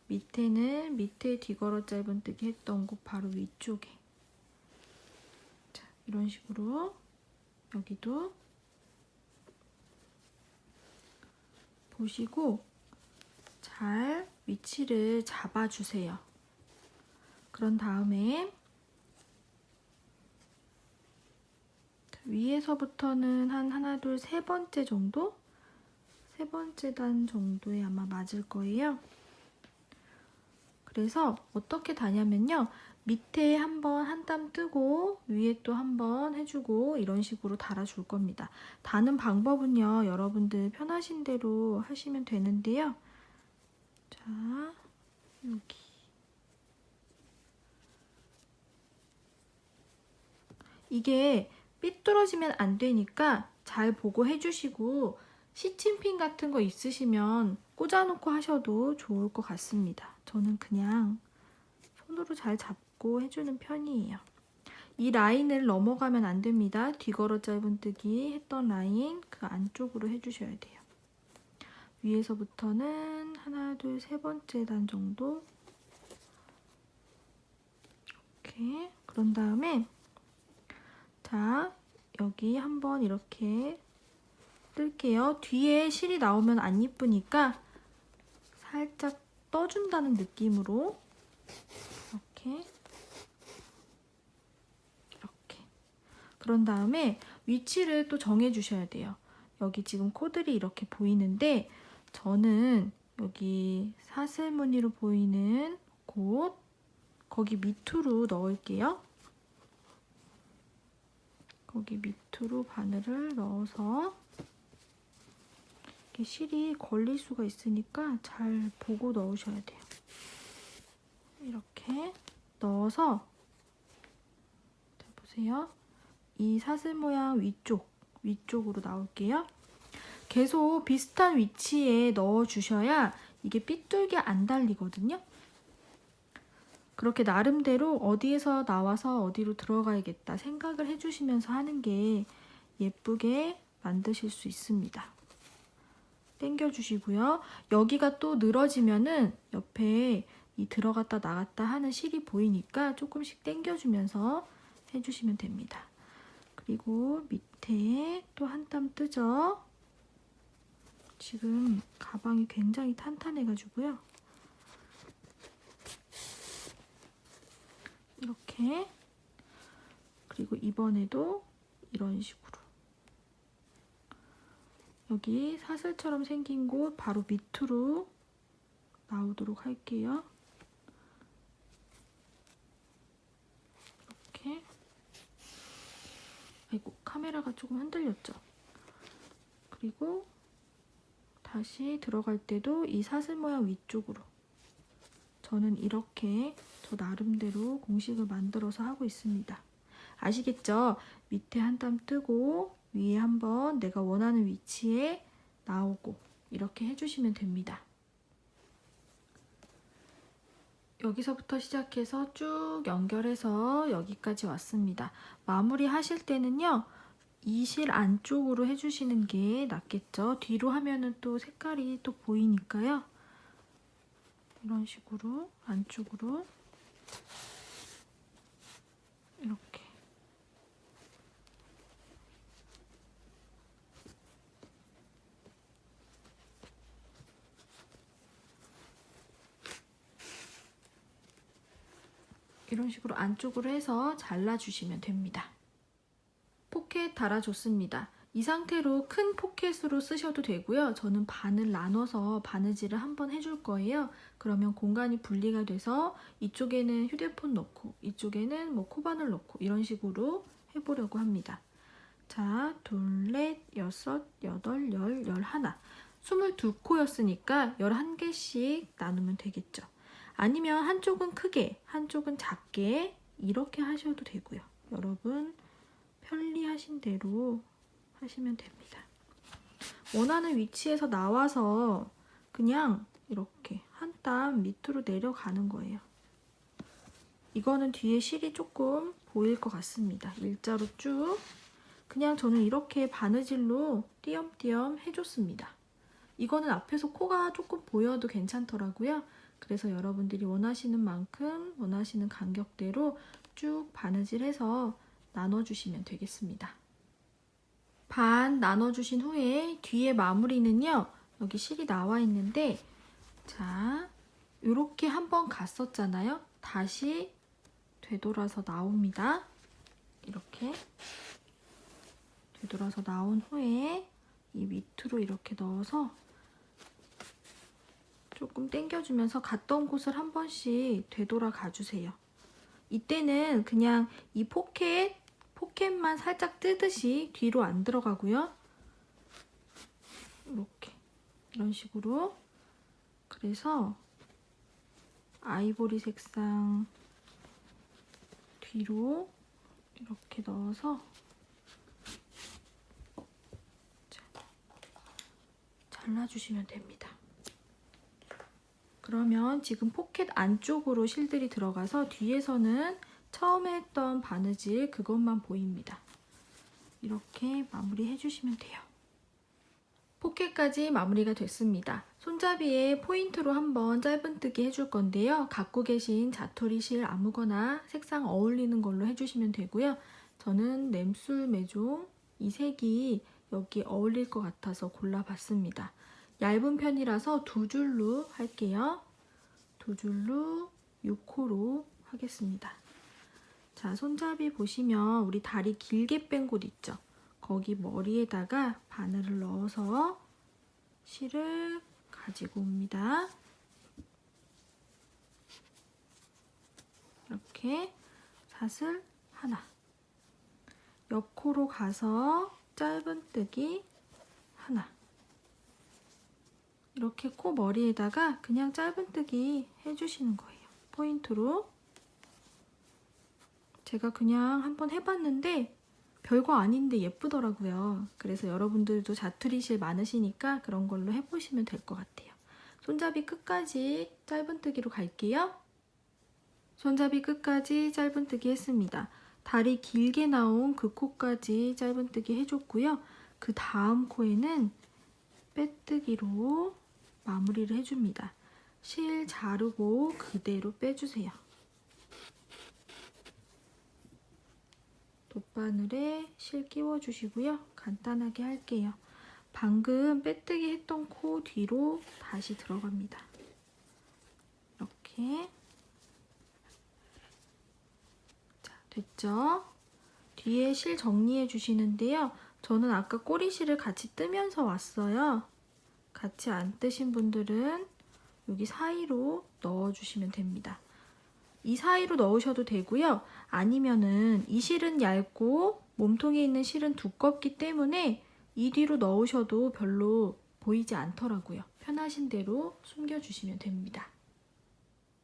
밑에는 밑에 뒤걸어 짧은뜨기 했던 곳 바로 위쪽에, 자, 이런 식으로 여기도 보시고 잘 위치를 잡아주세요. 그런 다음에 위에서부터는 한 하나, 둘, 세 번째 정도? 세 번째 단 정도에 아마 맞을 거예요. 그래서 어떻게 다냐면요. 밑에 한번 한 땀 뜨고 위에 또 한번 해주고 이런 식으로 달아줄 겁니다. 다는 방법은요. 여러분들 편하신 대로 하시면 되는데요. 자, 여기. 이게 삐뚤어지면 안 되니까 잘 보고 해주시고 시침핀 같은 거 있으시면 꽂아놓고 하셔도 좋을 것 같습니다. 저는 그냥 손으로 잘 잡고 해주는 편이에요. 이 라인을 넘어가면 안 됩니다. 뒤걸어 짧은뜨기 했던 라인 그 안쪽으로 해주셔야 돼요. 위에서부터는 하나, 둘, 세 번째 단 정도. 이렇게. 그런 다음에 자, 여기 한번 이렇게 뜰게요. 뒤에 실이 나오면 안 이쁘니까 살짝 떠준다는 느낌으로 이렇게. 그런 다음에 위치를 또 정해 주셔야 돼요. 여기 지금 코들이 이렇게 보이는데 저는 여기 사슬 무늬로 보이는 곳 거기 밑으로 넣을게요. 거기 밑으로 바늘을 넣어서 이렇게 실이 걸릴 수가 있으니까 잘 보고 넣으셔야 돼요. 이렇게 넣어서 자, 보세요. 이 사슬 모양 위쪽으로 나올게요. 계속 비슷한 위치에 넣어주셔야 이게 삐뚤게 안 달리거든요. 그렇게 나름대로 어디에서 나와서 어디로 들어가야겠다 생각을 해주시면서 하는 게 예쁘게 만드실 수 있습니다. 당겨주시고요. 여기가 또 늘어지면은 옆에 이 들어갔다 나갔다 하는 실이 보이니까 조금씩 당겨주면서 해주시면 됩니다. 그리고 밑에 또 한 땀 뜨죠? 지금 가방이 굉장히 탄탄해가지고요. 이렇게. 그리고 이번에도 이런 식으로 여기 사슬처럼 생긴 곳 바로 밑으로 나오도록 할게요. 카메라가 조금 흔들렸죠. 그리고 다시 들어갈 때도 이 사슬 모양 위쪽으로 저는 이렇게 저 나름대로 공식을 만들어서 하고 있습니다. 아시겠죠? 밑에 한 땀 뜨고 위에 한번 내가 원하는 위치에 나오고 이렇게 해주시면 됩니다. 여기서부터 시작해서 쭉 연결해서 여기까지 왔습니다. 마무리 하실 때는요, 이 실 안쪽으로 해주시는 게 낫겠죠. 뒤로 하면은 또 색깔이 또 보이니까요. 이런 식으로 안쪽으로 이렇게 이런 식으로 안쪽으로 해서 잘라주시면 됩니다. 포켓 달아줬습니다. 이 상태로 큰 포켓으로 쓰셔도 되고요. 저는 반을 나눠서 바느질을 한번 해줄 거예요. 그러면 공간이 분리가 돼서 이쪽에는 휴대폰 넣고 이쪽에는 뭐 코바늘 넣고 이런 식으로 해보려고 합니다. 자, 둘, 넷, 여섯, 여덟, 열, 열하나. 22코였으니까 11개씩 나누면 되겠죠. 아니면 한쪽은 크게, 한쪽은 작게 이렇게 하셔도 되고요. 여러분 편리하신 대로 하시면 됩니다. 원하는 위치에서 나와서 그냥 이렇게 한 땀 밑으로 내려가는 거예요. 이거는 뒤에 실이 조금 보일 것 같습니다. 일자로 쭉 그냥 저는 이렇게 바느질로 띄엄띄엄 해줬습니다. 이거는 앞에서 코가 조금 보여도 괜찮더라고요. 그래서 여러분들이 원하시는 만큼 원하시는 간격대로 쭉 바느질해서 나눠주시면 되겠습니다. 반 나눠주신 후에 뒤에 마무리는요, 여기 실이 나와 있는데, 자, 이렇게 한번 갔었잖아요. 다시 되돌아서 나옵니다. 이렇게 되돌아서 나온 후에 이 밑으로 이렇게 넣어서 조금 당겨주면서 갔던 곳을 한 번씩 되돌아 가주세요. 이때는 그냥 이 포켓만 살짝 뜨듯이 뒤로 안 들어가고요. 이렇게 이런 식으로. 그래서 아이보리 색상 뒤로 이렇게 넣어서 잘라주시면 됩니다. 그러면 지금 포켓 안쪽으로 실들이 들어가서 뒤에서는 처음에 했던 바느질 그것만 보입니다. 이렇게 마무리 해주시면 돼요. 포켓까지 마무리가 됐습니다. 손잡이에 포인트로 한번 짧은뜨기 해줄 건데요. 갖고 계신 자투리 실 아무거나 색상 어울리는 걸로 해주시면 되고요. 저는 램술 매종 이 색이 여기 어울릴 것 같아서 골라봤습니다. 얇은 편이라서 2줄로 할게요. 2줄로 6호로 하겠습니다. 자, 손잡이 보시면 우리 다리 길게 뺀 곳 있죠? 거기 머리에다가 바늘을 넣어서 실을 가지고 옵니다. 이렇게 사슬 하나. 옆코로 가서 짧은뜨기 하나. 이렇게 코 머리에다가 그냥 짧은뜨기 해주시는 거예요. 포인트로. 제가 그냥 한번 해봤는데 별거 아닌데 예쁘더라고요. 그래서 여러분들도 자투리실 많으시니까 그런 걸로 해보시면 될 것 같아요. 손잡이 끝까지 짧은뜨기로 갈게요. 손잡이 끝까지 짧은뜨기 했습니다. 다리 길게 나온 그 코까지 짧은뜨기 해줬고요. 그 다음 코에는 빼뜨기로 마무리를 해줍니다. 실 자르고 그대로 빼주세요. 돗바늘에 실 끼워주시고요. 간단하게 할게요. 방금 빼뜨기 했던 코 뒤로 다시 들어갑니다. 이렇게. 자, 됐죠? 뒤에 실 정리해 주시는데요. 저는 아까 꼬리실을 같이 뜨면서 왔어요. 같이 안 뜨신 분들은 여기 사이로 넣어주시면 됩니다. 이 사이로 넣으셔도 되고요. 아니면은 이 실은 얇고 몸통에 있는 실은 두껍기 때문에 이 뒤로 넣으셔도 별로 보이지 않더라고요. 편하신 대로 숨겨주시면 됩니다.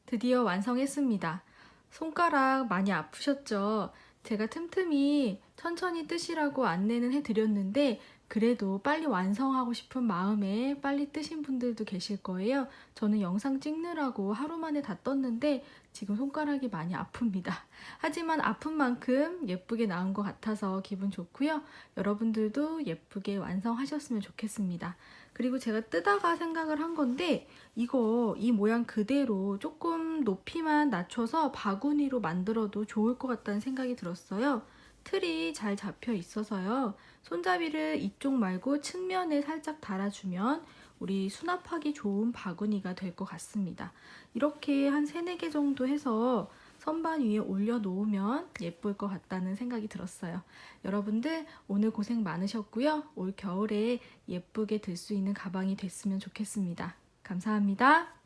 드디어 완성했습니다. 손가락 많이 아프셨죠? 제가 틈틈이 천천히 뜨시라고 안내는 해드렸는데 그래도 빨리 완성하고 싶은 마음에 빨리 뜨신 분들도 계실 거예요. 저는 영상 찍느라고 하루 만에 다 떴는데 지금 손가락이 많이 아픕니다. 하지만 아픈 만큼 예쁘게 나온 것 같아서 기분 좋고요. 여러분들도 예쁘게 완성하셨으면 좋겠습니다. 그리고 제가 뜨다가 생각을 한 건데 이 모양 그대로 조금 높이만 낮춰서 바구니로 만들어도 좋을 것 같다는 생각이 들었어요. 틀이 잘 잡혀 있어서요. 손잡이를 이쪽 말고 측면에 살짝 달아주면 우리 수납하기 좋은 바구니가 될 것 같습니다. 이렇게 한 3, 4개 정도 해서 선반 위에 올려놓으면 예쁠 것 같다는 생각이 들었어요. 여러분들 오늘 고생 많으셨고요. 올 겨울에 예쁘게 들 수 있는 가방이 됐으면 좋겠습니다. 감사합니다.